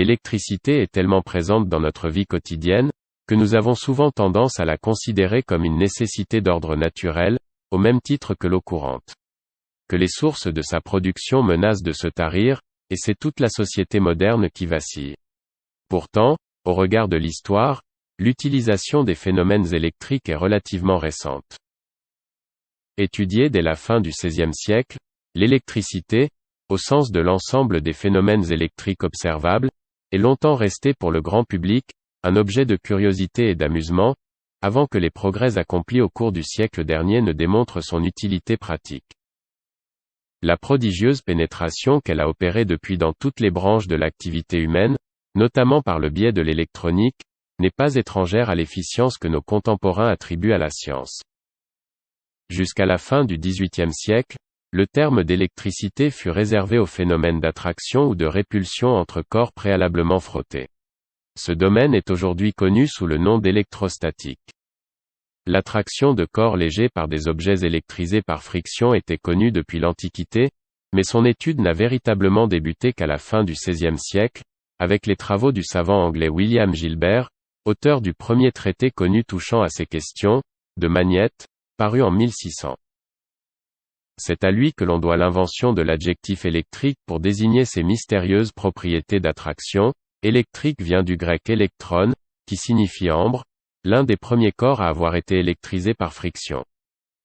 l'électricité est tellement présente dans notre vie quotidienne, que nous avons souvent tendance à la considérer comme une nécessité d'ordre naturel, au même titre que l'eau courante. Que les sources de sa production menacent de se tarir, et c'est toute la société moderne qui vacille. Pourtant, au regard de l'histoire, l'utilisation des phénomènes électriques est relativement récente. Étudiée dès la fin du XVIe siècle, l'électricité, au sens de l'ensemble des phénomènes électriques observables, est longtemps restée pour le grand public, un objet de curiosité et d'amusement, avant que les progrès accomplis au cours du siècle dernier ne démontrent son utilité pratique. La prodigieuse pénétration qu'elle a opérée depuis dans toutes les branches de l'activité humaine, notamment par le biais de l'électronique, n'est pas étrangère à l'efficience que nos contemporains attribuent à la science. Jusqu'à la fin du XVIIIe siècle, le terme d'électricité fut réservé au phénomène d'attraction ou de répulsion entre corps préalablement frottés. Ce domaine est aujourd'hui connu sous le nom d'électrostatique. L'attraction de corps légers par des objets électrisés par friction était connue depuis l'Antiquité, mais son étude n'a véritablement débuté qu'à la fin du XVIe siècle, avec les travaux du savant anglais William Gilbert, auteur du premier traité connu touchant à ces questions, de Magnete, paru en 1600. C'est à lui que l'on doit l'invention de l'adjectif électrique pour désigner ces mystérieuses propriétés d'attraction. Électrique vient du grec électron, qui signifie ambre, l'un des premiers corps à avoir été électrisé par friction.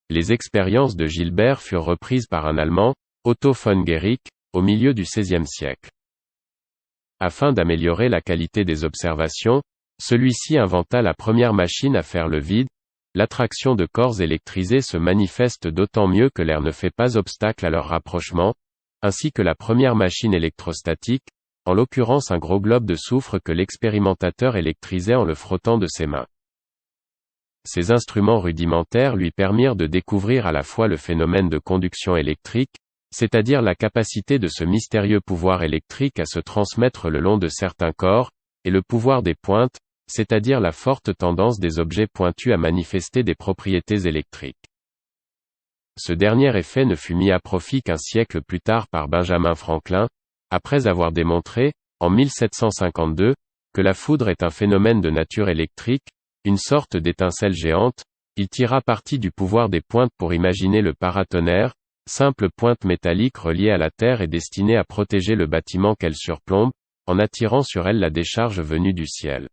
Les expériences de Gilbert furent reprises par un Allemand, Otto von Guericke, au milieu du XVIe siècle. Afin d'améliorer la qualité des observations, celui-ci inventa la première machine à faire le vide. L'attraction de corps électrisés se manifeste d'autant mieux que l'air ne fait pas obstacle à leur rapprochement, ainsi que la première machine électrostatique, en l'occurrence un gros globe de soufre que l'expérimentateur électrisait en le frottant de ses mains. Ces instruments rudimentaires lui permirent de découvrir à la fois le phénomène de conduction électrique, c'est-à-dire la capacité de ce mystérieux pouvoir électrique à se transmettre le long de certains corps, et le pouvoir des pointes, c'est-à-dire la forte tendance des objets pointus à manifester des propriétés électriques. Ce dernier effet ne fut mis à profit qu'un siècle plus tard par Benjamin Franklin, après avoir démontré, en 1752, que la foudre est un phénomène de nature électrique, une sorte d'étincelle géante. Il tira parti du pouvoir des pointes pour imaginer le paratonnerre, simple pointe métallique reliée à la Terre et destinée à protéger le bâtiment qu'elle surplombe, en attirant sur elle la décharge venue du ciel.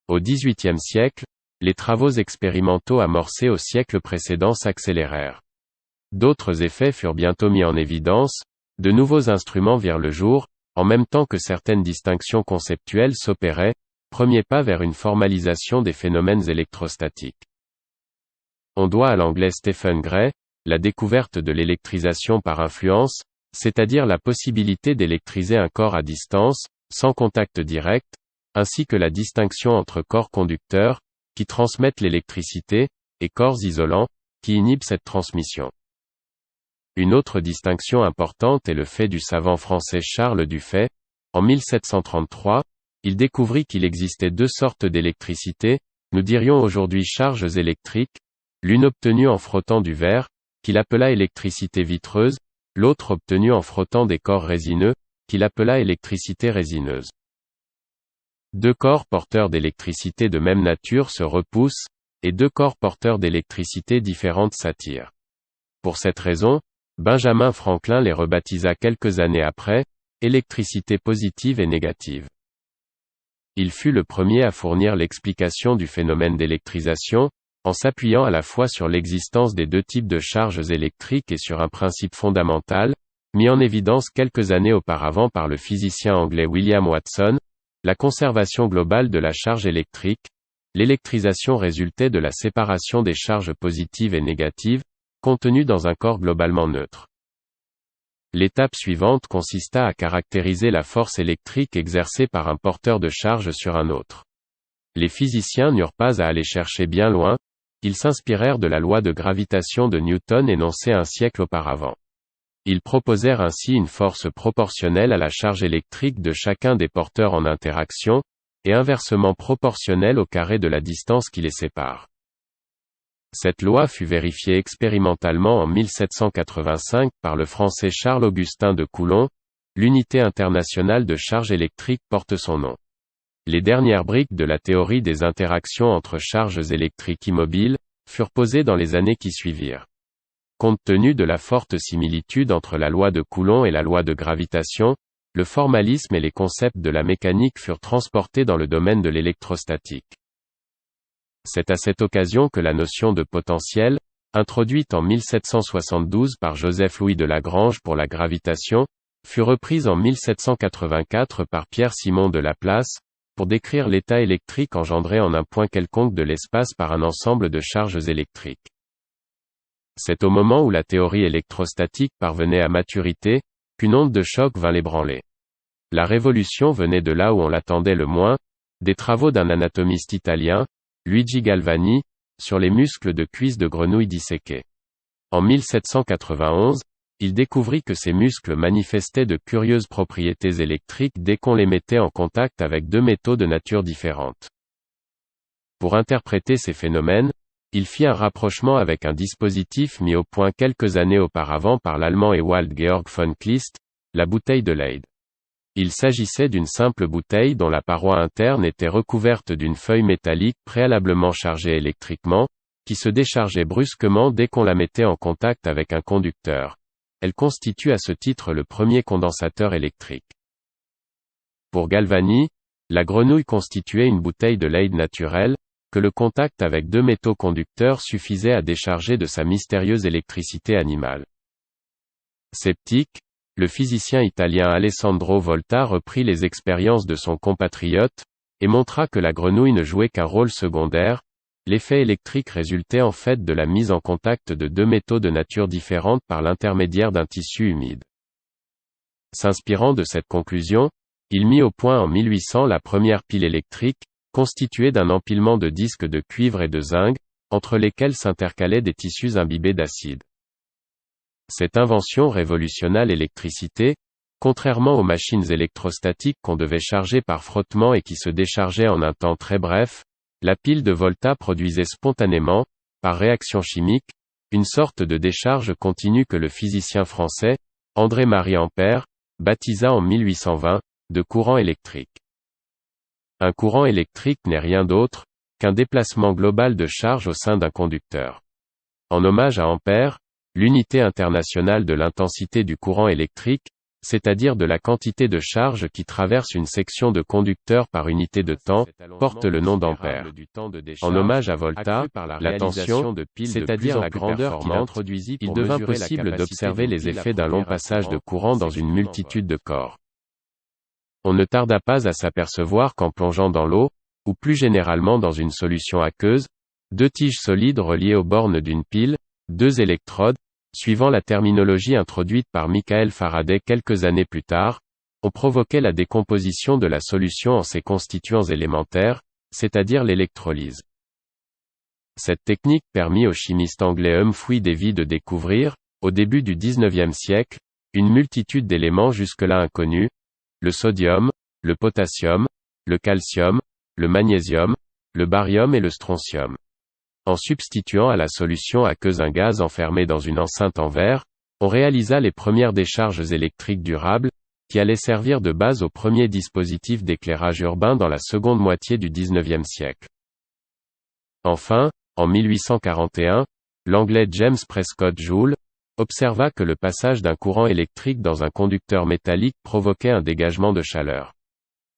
Au XVIIIe siècle, les travaux expérimentaux amorcés au siècle précédent s'accélérèrent. D'autres effets furent bientôt mis en évidence, de nouveaux instruments virent le jour, en même temps que certaines distinctions conceptuelles s'opéraient, premier pas vers une formalisation des phénomènes électrostatiques. On doit à l'anglais Stephen Gray, la découverte de l'électrisation par influence, c'est-à-dire la possibilité d'électriser un corps à distance, sans contact direct, ainsi que la distinction entre corps conducteurs, qui transmettent l'électricité, et corps isolants, qui inhibent cette transmission. Une autre distinction importante est le fait du savant français Charles Dufay. En 1733, il découvrit qu'il existait deux sortes d'électricité, nous dirions aujourd'hui charges électriques, l'une obtenue en frottant du verre, qu'il appela électricité vitreuse, l'autre obtenue en frottant des corps résineux, qu'il appela électricité résineuse. Deux corps porteurs d'électricité de même nature se repoussent, et deux corps porteurs d'électricité différente s'attirent. Pour cette raison, Benjamin Franklin les rebaptisa quelques années après, électricité positive et négative. Il fut le premier à fournir l'explication du phénomène d'électrisation, en s'appuyant à la fois sur l'existence des deux types de charges électriques et sur un principe fondamental, mis en évidence quelques années auparavant par le physicien anglais William Watson, la conservation globale de la charge électrique. L'électrisation résultait de la séparation des charges positives et négatives, contenues dans un corps globalement neutre. L'étape suivante consista à caractériser la force électrique exercée par un porteur de charge sur un autre. Les physiciens n'eurent pas à aller chercher bien loin, ils s'inspirèrent de la loi de gravitation de Newton énoncée un siècle auparavant. Ils proposèrent ainsi une force proportionnelle à la charge électrique de chacun des porteurs en interaction, et inversement proportionnelle au carré de la distance qui les sépare. Cette loi fut vérifiée expérimentalement en 1785 par le Français Charles-Augustin de Coulomb, l'unité internationale de charge électrique porte son nom. Les dernières briques de la théorie des interactions entre charges électriques immobiles furent posées dans les années qui suivirent. Compte tenu de la forte similitude entre la loi de Coulomb et la loi de gravitation, le formalisme et les concepts de la mécanique furent transportés dans le domaine de l'électrostatique. C'est à cette occasion que la notion de potentiel, introduite en 1772 par Joseph-Louis de Lagrange pour la gravitation, fut reprise en 1784 par Pierre-Simon de Laplace, pour décrire l'état électrique engendré en un point quelconque de l'espace par un ensemble de charges électriques. C'est au moment où la théorie électrostatique parvenait à maturité, qu'une onde de choc vint l'ébranler. La révolution venait de là où on l'attendait le moins, des travaux d'un anatomiste italien, Luigi Galvani, sur les muscles de cuisse de grenouille disséqués. En 1791, il découvrit que ces muscles manifestaient de curieuses propriétés électriques dès qu'on les mettait en contact avec deux métaux de nature différente. Pour interpréter ces phénomènes, il fit un rapprochement avec un dispositif mis au point quelques années auparavant par l'Allemand Ewald Georg von Kleist, la bouteille de Leyde. Il s'agissait d'une simple bouteille dont la paroi interne était recouverte d'une feuille métallique préalablement chargée électriquement, qui se déchargeait brusquement dès qu'on la mettait en contact avec un conducteur. Elle constitue à ce titre le premier condensateur électrique. Pour Galvani, la grenouille constituait une bouteille de Leyde naturelle, que le contact avec deux métaux conducteurs suffisait à décharger de sa mystérieuse électricité animale. Sceptique, le physicien italien Alessandro Volta reprit les expériences de son compatriote, et montra que la grenouille ne jouait qu'un rôle secondaire. L'effet électrique résultait en fait de la mise en contact de deux métaux de nature différente par l'intermédiaire d'un tissu humide. S'inspirant de cette conclusion, il mit au point en 1800 la première pile électrique, constituée d'un empilement de disques de cuivre et de zinc, entre lesquels s'intercalaient des tissus imbibés d'acide. Cette invention révolutionna l'électricité, contrairement aux machines électrostatiques qu'on devait charger par frottement et qui se déchargeaient en un temps très bref. La pile de Volta produisait spontanément, par réaction chimique, une sorte de décharge continue que le physicien français, André-Marie Ampère, baptisa en 1820, de courant électrique. Un courant électrique n'est rien d'autre qu'un déplacement global de charge au sein d'un conducteur. En hommage à Ampère, l'unité internationale de l'intensité du courant électrique, c'est-à-dire de la quantité de charge qui traverse une section de conducteur par unité de temps, porte le nom d'ampère. En hommage à Volta, la tension, c'est-à-dire la grandeur qu'il introduisit, il devint possible d'observer les effets d'un long passage de courant dans une multitude de corps. On ne tarda pas à s'apercevoir qu'en plongeant dans l'eau, ou plus généralement dans une solution aqueuse, deux tiges solides reliées aux bornes d'une pile, deux électrodes, suivant la terminologie introduite par Michael Faraday quelques années plus tard, on provoquait la décomposition de la solution en ses constituants élémentaires, c'est-à-dire l'électrolyse. Cette technique permit au chimiste anglais Humphrey Davy de découvrir, au début du XIXe siècle, une multitude d'éléments jusque-là inconnus, le sodium, le potassium, le calcium, le magnésium, le barium et le strontium. En substituant à la solution aqueuse un gaz enfermé dans une enceinte en verre, on réalisa les premières décharges électriques durables, qui allaient servir de base aux premiers dispositifs d'éclairage urbain dans la seconde moitié du XIXe siècle. Enfin, en 1841, l'anglais James Prescott Joule observa que le passage d'un courant électrique dans un conducteur métallique provoquait un dégagement de chaleur.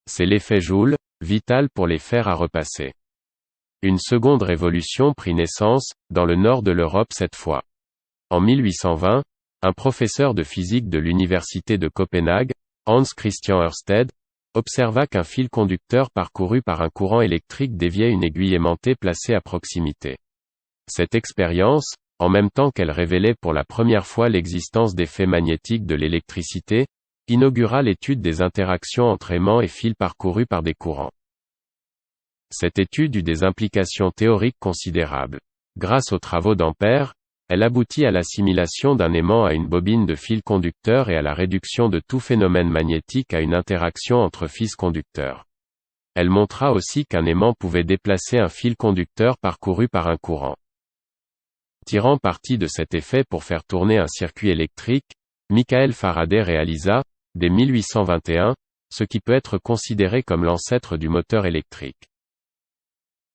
C'est l'effet Joule, vital pour les fers à repasser. Une seconde révolution prit naissance, dans le nord de l'Europe cette fois. En 1820, un professeur de physique de l'université de Copenhague, Hans Christian Ørsted, observa qu'un fil conducteur parcouru par un courant électrique déviait une aiguille aimantée placée à proximité. Cette expérience, en même temps qu'elle révélait pour la première fois l'existence d'effets magnétiques de l'électricité, inaugura l'étude des interactions entre aimants et fils parcourus par des courants. Cette étude eut des implications théoriques considérables. Grâce aux travaux d'Ampère, elle aboutit à l'assimilation d'un aimant à une bobine de fil conducteur et à la réduction de tout phénomène magnétique à une interaction entre fils conducteurs. Elle montra aussi qu'un aimant pouvait déplacer un fil conducteur parcouru par un courant. Tirant parti de cet effet pour faire tourner un circuit électrique, Michael Faraday réalisa, dès 1821, ce qui peut être considéré comme l'ancêtre du moteur électrique.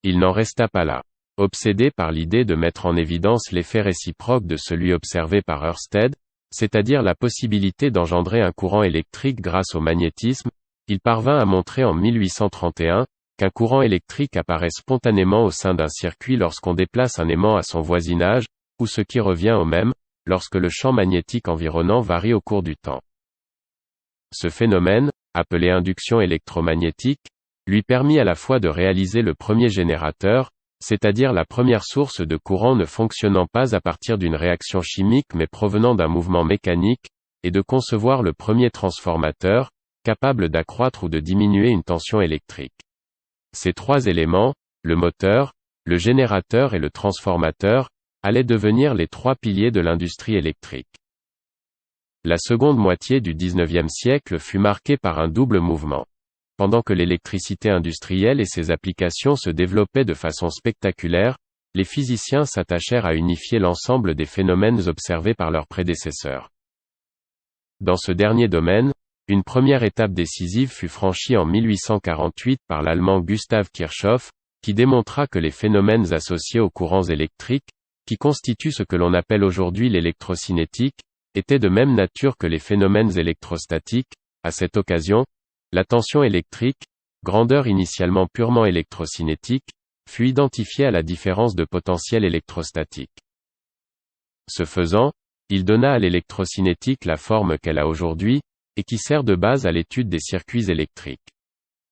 Il n'en resta pas là. Obsédé par l'idée de mettre en évidence l'effet réciproque de celui observé par Ørsted, c'est-à-dire la possibilité d'engendrer un courant électrique grâce au magnétisme, il parvint à montrer en 1831 qu'un courant électrique apparaît spontanément au sein d'un circuit lorsqu'on déplace un aimant à son voisinage, ou ce qui revient au même, lorsque le champ magnétique environnant varie au cours du temps. Ce phénomène, appelé induction électromagnétique, lui permit à la fois de réaliser le premier générateur, c'est-à-dire la première source de courant ne fonctionnant pas à partir d'une réaction chimique mais provenant d'un mouvement mécanique, et de concevoir le premier transformateur, capable d'accroître ou de diminuer une tension électrique. Ces trois éléments, le moteur, le générateur et le transformateur, allaient devenir les trois piliers de l'industrie électrique. La seconde moitié du XIXe siècle fut marquée par un double mouvement. Pendant que l'électricité industrielle et ses applications se développaient de façon spectaculaire, les physiciens s'attachèrent à unifier l'ensemble des phénomènes observés par leurs prédécesseurs. Dans ce dernier domaine, une première étape décisive fut franchie en 1848 par l'Allemand Gustav Kirchhoff, qui démontra que les phénomènes associés aux courants électriques, qui constituent ce que l'on appelle aujourd'hui l'électrocinétique, étaient de même nature que les phénomènes électrostatiques. À cette occasion, la tension électrique, grandeur initialement purement électrocinétique, fut identifiée à la différence de potentiel électrostatique. Ce faisant, il donna à l'électrocinétique la forme qu'elle a aujourd'hui, et qui sert de base à l'étude des circuits électriques.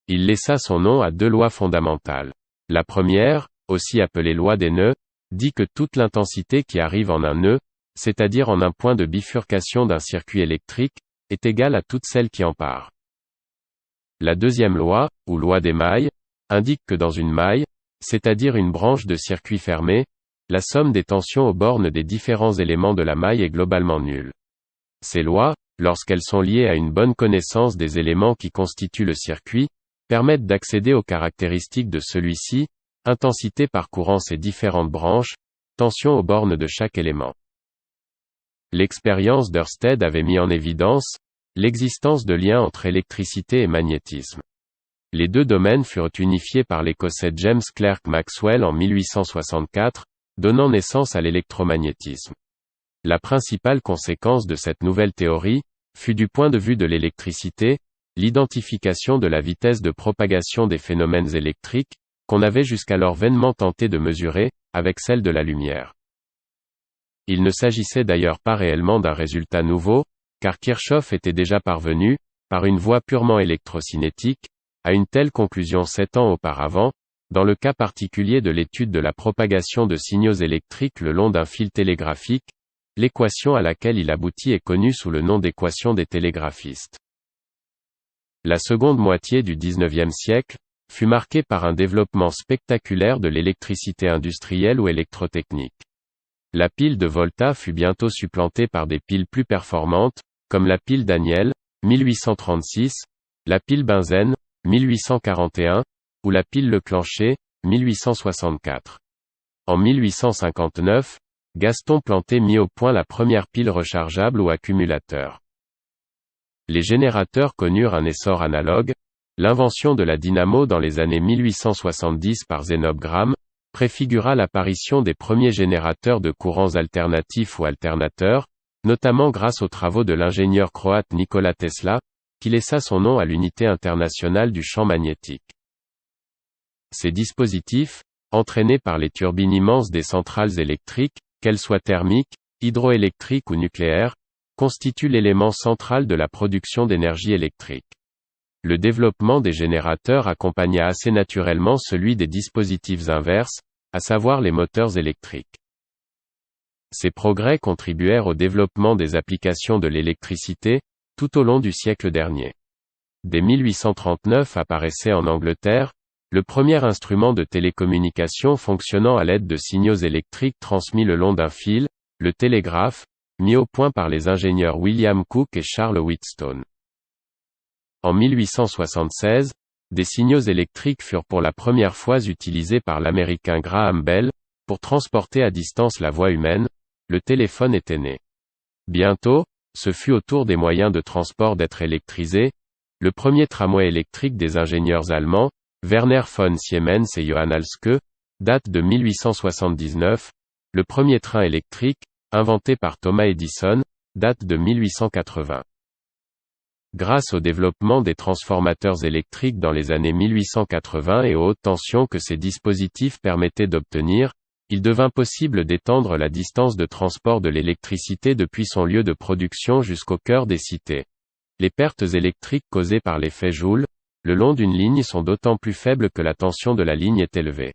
Il laissa son nom à deux lois fondamentales. La première, aussi appelée loi des nœuds, dit que toute l'intensité qui arrive en un nœud, c'est-à-dire en un point de bifurcation d'un circuit électrique, est égale à toute celle qui en part. La deuxième loi, ou loi des mailles, indique que dans une maille, c'est-à-dire une branche de circuit fermé, la somme des tensions aux bornes des différents éléments de la maille est globalement nulle. Ces lois, lorsqu'elles sont liées à une bonne connaissance des éléments qui constituent le circuit, permettent d'accéder aux caractéristiques de celui-ci, intensité parcourant ses différentes branches, tension aux bornes de chaque élément. L'expérience d'Ørsted avait mis en évidence l'existence de liens entre électricité et magnétisme. Les deux domaines furent unifiés par l'Écossais James Clerk Maxwell en 1864, donnant naissance à l'électromagnétisme. La principale conséquence de cette nouvelle théorie fut du point de vue de l'électricité, l'identification de la vitesse de propagation des phénomènes électriques, qu'on avait jusqu'alors vainement tenté de mesurer, avec celle de la lumière. Il ne s'agissait d'ailleurs pas réellement d'un résultat nouveau, car Kirchhoff était déjà parvenu, par une voie purement électrocinétique, à une telle conclusion 7 ans auparavant, dans le cas particulier de l'étude de la propagation de signaux électriques le long d'un fil télégraphique. L'équation à laquelle il aboutit est connue sous le nom d'équation des télégraphistes. La seconde moitié du XIXe siècle fut marquée par un développement spectaculaire de l'électricité industrielle ou électrotechnique. La pile de Volta fut bientôt supplantée par des piles plus performantes, comme la pile Daniell, 1836, la pile Bunsen, 1841, ou la pile Leclanché, 1864. En 1859, Gaston Planté mit au point la première pile rechargeable ou accumulateur. Les générateurs connurent un essor analogue. L'invention de la dynamo dans les années 1870 par Zénobe Gramme préfigura l'apparition des premiers générateurs de courants alternatifs ou alternateurs, notamment grâce aux travaux de l'ingénieur croate Nikola Tesla, qui laissa son nom à l'unité internationale du champ magnétique. Ces dispositifs, entraînés par les turbines immenses des centrales électriques, qu'elles soient thermiques, hydroélectriques ou nucléaires, constituent l'élément central de la production d'énergie électrique. Le développement des générateurs accompagna assez naturellement celui des dispositifs inverses, à savoir les moteurs électriques. Ces progrès contribuèrent au développement des applications de l'électricité, tout au long du siècle dernier. Dès 1839 apparaissait en Angleterre, le premier instrument de télécommunication fonctionnant à l'aide de signaux électriques transmis le long d'un fil, le télégraphe, mis au point par les ingénieurs William Cooke et Charles Wheatstone. En 1876, des signaux électriques furent pour la première fois utilisés par l'Américain Graham Bell, pour transporter à distance la voix humaine. Le téléphone était né. Bientôt, ce fut au tour des moyens de transport d'être électrisés. Le premier tramway électrique des ingénieurs allemands, Werner von Siemens et Johann Halske, date de 1879. Le premier train électrique, inventé par Thomas Edison, date de 1880. Grâce au développement des transformateurs électriques dans les années 1880 et aux hautes tensions que ces dispositifs permettaient d'obtenir, il devint possible d'étendre la distance de transport de l'électricité depuis son lieu de production jusqu'au cœur des cités. Les pertes électriques causées par l'effet Joule, le long d'une ligne sont d'autant plus faibles que la tension de la ligne est élevée.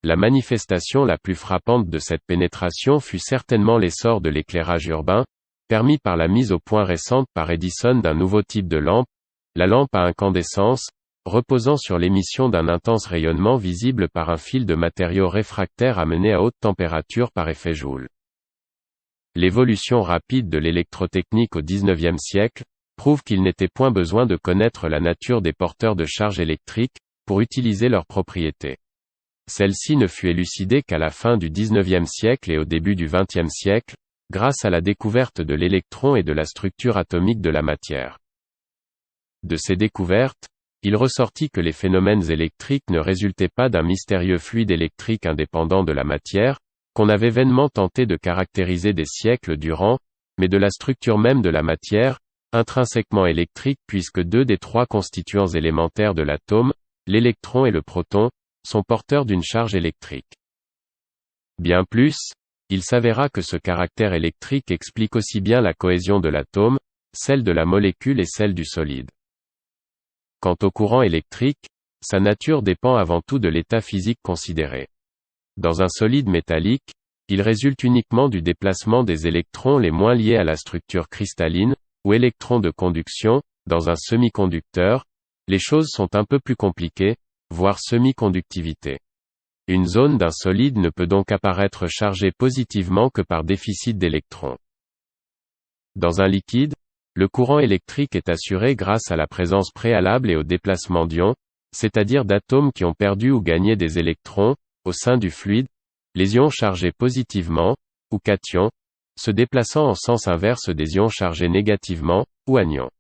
La manifestation la plus frappante de cette pénétration fut certainement l'essor de l'éclairage urbain, permis par la mise au point récente par Edison d'un nouveau type de lampe, la lampe à incandescence, reposant sur l'émission d'un intense rayonnement visible par un fil de matériaux réfractaires amené à haute température par effet Joule. L'évolution rapide de l'électrotechnique au XIXe siècle prouve qu'il n'était point besoin de connaître la nature des porteurs de charge électrique pour utiliser leurs propriétés. Celle-ci ne fut élucidée qu'à la fin du XIXe siècle et au début du XXe siècle, grâce à la découverte de l'électron et de la structure atomique de la matière. De ces découvertes, il ressortit que les phénomènes électriques ne résultaient pas d'un mystérieux fluide électrique indépendant de la matière, qu'on avait vainement tenté de caractériser des siècles durant, mais de la structure même de la matière, intrinsèquement électrique puisque deux des trois constituants élémentaires de l'atome, l'électron et le proton, sont porteurs d'une charge électrique. Bien plus, il s'avéra que ce caractère électrique explique aussi bien la cohésion de l'atome, celle de la molécule et celle du solide. Quant au courant électrique, sa nature dépend avant tout de l'état physique considéré. Dans un solide métallique, il résulte uniquement du déplacement des électrons les moins liés à la structure cristalline, ou électrons de conduction. Dans un semi-conducteur, les choses sont un peu plus compliquées, voire semi-conductivité. Une zone d'un solide ne peut donc apparaître chargée positivement que par déficit d'électrons. Dans un liquide, le courant électrique est assuré grâce à la présence préalable et au déplacement d'ions, c'est-à-dire d'atomes qui ont perdu ou gagné des électrons, au sein du fluide, les ions chargés positivement, ou cations, se déplaçant en sens inverse des ions chargés négativement, ou anions.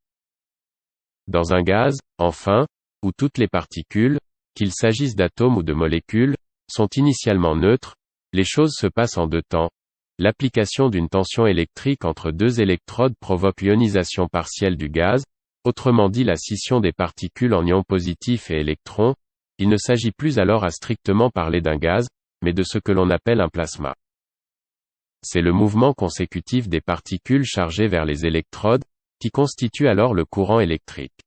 Dans un gaz, enfin, où toutes les particules, qu'il s'agisse d'atomes ou de molécules, sont initialement neutres, les choses se passent en deux temps. L'application d'une tension électrique entre deux électrodes provoque l'ionisation partielle du gaz, autrement dit la scission des particules en ions positifs et électrons. Il ne s'agit plus alors à strictement parler d'un gaz, mais de ce que l'on appelle un plasma. C'est le mouvement consécutif des particules chargées vers les électrodes, qui constitue alors le courant électrique.